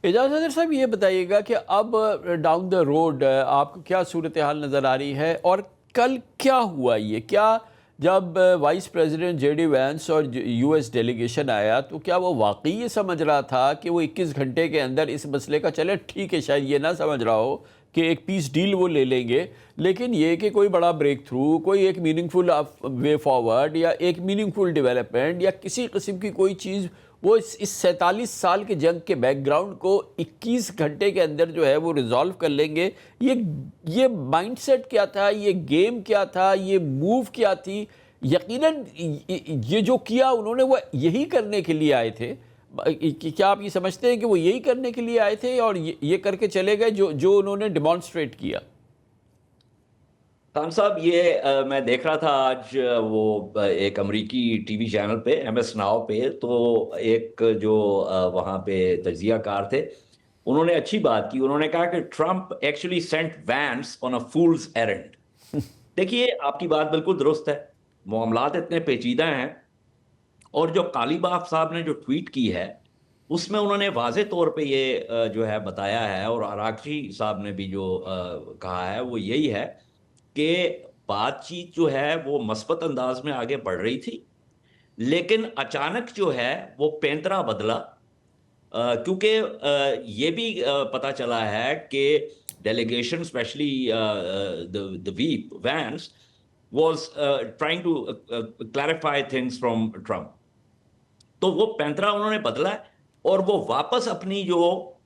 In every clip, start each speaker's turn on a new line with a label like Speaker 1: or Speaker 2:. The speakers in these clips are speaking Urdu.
Speaker 1: اعجاز حیدر صاحب، یہ بتائیے گا کہ اب ڈاؤن دا روڈ آپ کو کیا صورتحال نظر آ رہی ہے، اور کل کیا ہوا؟ یہ کیا جب vice president J D Vance اور یو ایس ڈیلیگیشن آیا تو کیا وہ واقعی یہ سمجھ رہا تھا کہ وہ 21 گھنٹے کے اندر اس مسئلے کا، چلے ٹھیک ہے شاید یہ نہ سمجھ رہا ہو کہ ایک پیس ڈیل وہ لے لیں گے، لیکن یہ کہ کوئی بڑا بریک تھرو، کوئی ایک میننگ فل وے فارورڈ یا ایک میننگ فل ڈیولپمنٹ یا کسی قسم کی کوئی چیز، وہ اس 47 سال کے جنگ کے بیک گراؤنڈ کو 21 گھنٹے کے اندر جو ہے وہ ریزالو کر لیں گے؟ یہ مائنڈ سیٹ کیا تھا؟ یہ گیم کیا تھا؟ یہ موو کیا تھی؟ یقیناً یہ جو کیا انہوں نے وہ یہی کرنے کے لیے آئے تھے. کیا آپ یہ سمجھتے ہیں کہ وہ یہی کرنے کے لیے آئے تھے اور یہ کر کے چلے گئے جو انہوں نے ڈیمانسٹریٹ کیا؟
Speaker 2: خان صاحب، یہ میں دیکھ رہا تھا آج وہ ایک امریکی ٹی وی چینل پہ MS ناؤ پہ، تو ایک جو وہاں پہ تجزیہ کار تھے انہوں نے اچھی بات کی. انہوں نے کہا کہ ٹرمپ ایکچولی سینٹ وینس آن اے فولز ایرنڈ. دیکھیے، آپ کی بات بالکل درست ہے، معاملات اتنے پیچیدہ ہیں، اور جو قالیباف صاحب نے جو ٹویٹ کی ہے اس میں انہوں نے واضح طور پہ یہ جو ہے بتایا ہے، اور آراغچی صاحب نے بھی جو کہا ہے وہ یہی ہے کہ بات چیت جو ہے وہ مثبت انداز میں آگے بڑھ رہی تھی، لیکن اچانک جو ہے وہ پینترا بدلا. کیونکہ یہ بھی پتہ چلا ہے کہ delegation especially the VP Vance was trying to clarify things from Trump. تو وہ پینترا انہوں نے بدلا ہے اور وہ واپس اپنی جو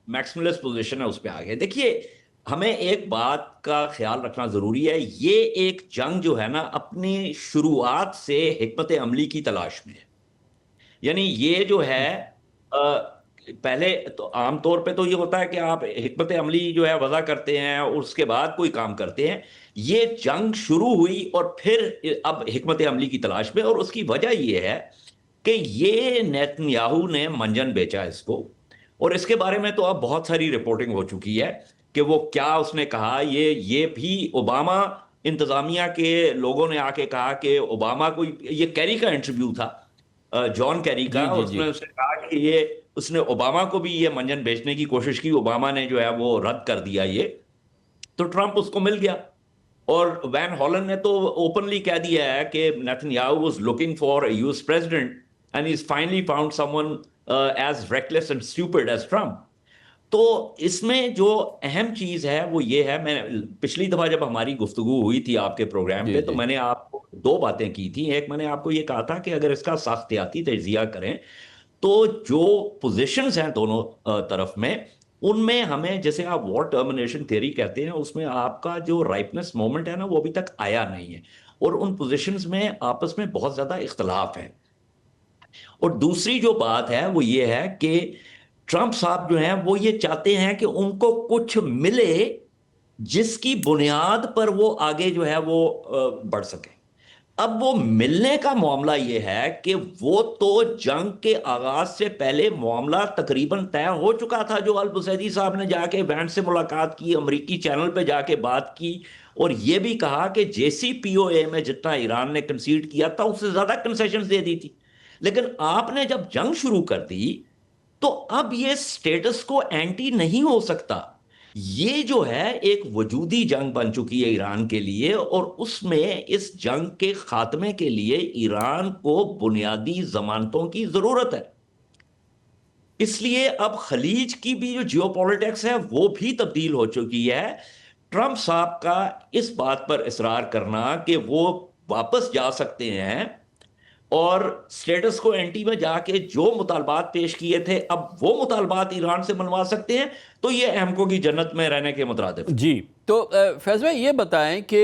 Speaker 2: میکسیملس پوزیشن ہے اس پہ آ گئے. دیکھیے، ہمیں ایک بات کا خیال رکھنا ضروری ہے، یہ ایک جنگ جو ہے نا اپنی شروعات سے حکمت عملی کی تلاش میں ہے. یعنی یہ جو ہے پہلے تو عام طور پہ تو یہ ہوتا ہے کہ آپ حکمت عملی جو ہے وضع کرتے ہیں اور اس کے بعد کوئی کام کرتے ہیں. یہ جنگ شروع ہوئی اور پھر اب حکمت عملی کی تلاش میں، اور اس کی وجہ یہ ہے کہ یہ نیتن نے منجن بیچا اس کو، اور اس کے بارے میں تو اب بہت ساری رپورٹنگ ہو چکی ہے کہ وہ کیا اس نے کہا. یہ بھی اوباما انتظامیہ کے لوگوں نے آ کے کہا کہ اوباما کو، یہ کیری کا انٹرویو تھا، جان کیری کا، اس میں اس نے کہا کہ اس نے اوباما کو بھی یہ منجن بیچنے کی کوشش کی، اوباما نے جو ہے وہ رد کر دیا یہ. تو ٹرمپ اس کو مل گیا، اور وین ہالن نے تو اوپنلی کہہ دیا ہے کہ Netanyahu was looking for a US president and he's finally found someone as reckless and stupid as Trump. تو اس میں جو اہم چیز ہے وہ یہ ہے، میں پچھلی دفعہ جب ہماری گفتگو ہوئی تھی آپ کے پروگرام پہ تو میں نے آپ کو 2 باتیں کی تھیں. ایک، میں نے آپ کو یہ کہا تھا کہ اگر اس کا ساختیاتی تجزیہ کریں تو جو پوزیشنز ہیں دونوں طرف میں، ان میں ہمیں، جیسے آپ وار ٹرمینیشن تھیوری کہتے ہیں، اس میں آپ کا جو رائپنس مومنٹ ہے نا وہ ابھی تک آیا نہیں ہے، اور ان پوزیشنز میں آپس میں بہت زیادہ اختلاف ہے. اور دوسری جو بات ہے وہ یہ ہے کہ ٹرمپ صاحب جو ہیں وہ یہ چاہتے ہیں کہ ان کو کچھ ملے جس کی بنیاد پر وہ آگے جو ہے وہ بڑھ سکے. اب وہ ملنے کا معاملہ یہ ہے کہ وہ تو جنگ کے آغاز سے پہلے معاملہ تقریباً طے ہو چکا تھا. جو البسیدی صاحب نے جا کے وینس سے ملاقات کی، امریکی چینل پہ جا کے بات کی، اور یہ بھی کہا کہ JCPOA میں جتنا ایران نے کنسیڈ کیا تھا اس سے زیادہ کنسیشنز دے دی تھی. لیکن آپ نے جب جنگ شروع کر دی تو اب یہ سٹیٹس کو اینٹی نہیں ہو سکتا. یہ جو ہے ایک وجودی جنگ بن چکی ہے ایران کے لیے، اور اس میں اس جنگ کے خاتمے کے لیے ایران کو بنیادی ضمانتوں کی ضرورت ہے. اس لیے اب خلیج کی بھی جو جیو پولیٹکس ہے وہ بھی تبدیل ہو چکی ہے. ٹرمپ صاحب کا اس بات پر اصرار کرنا کہ وہ واپس جا سکتے ہیں اور سٹیٹس کو اینٹی میں جا کے جو مطالبات پیش کیے تھے اب وہ مطالبات ایران سے منوا سکتے ہیں، تو یہ احمقوں کی جنت میں رہنے کے مترادف.
Speaker 1: جی، تو فیض بھائی یہ بتائیں کہ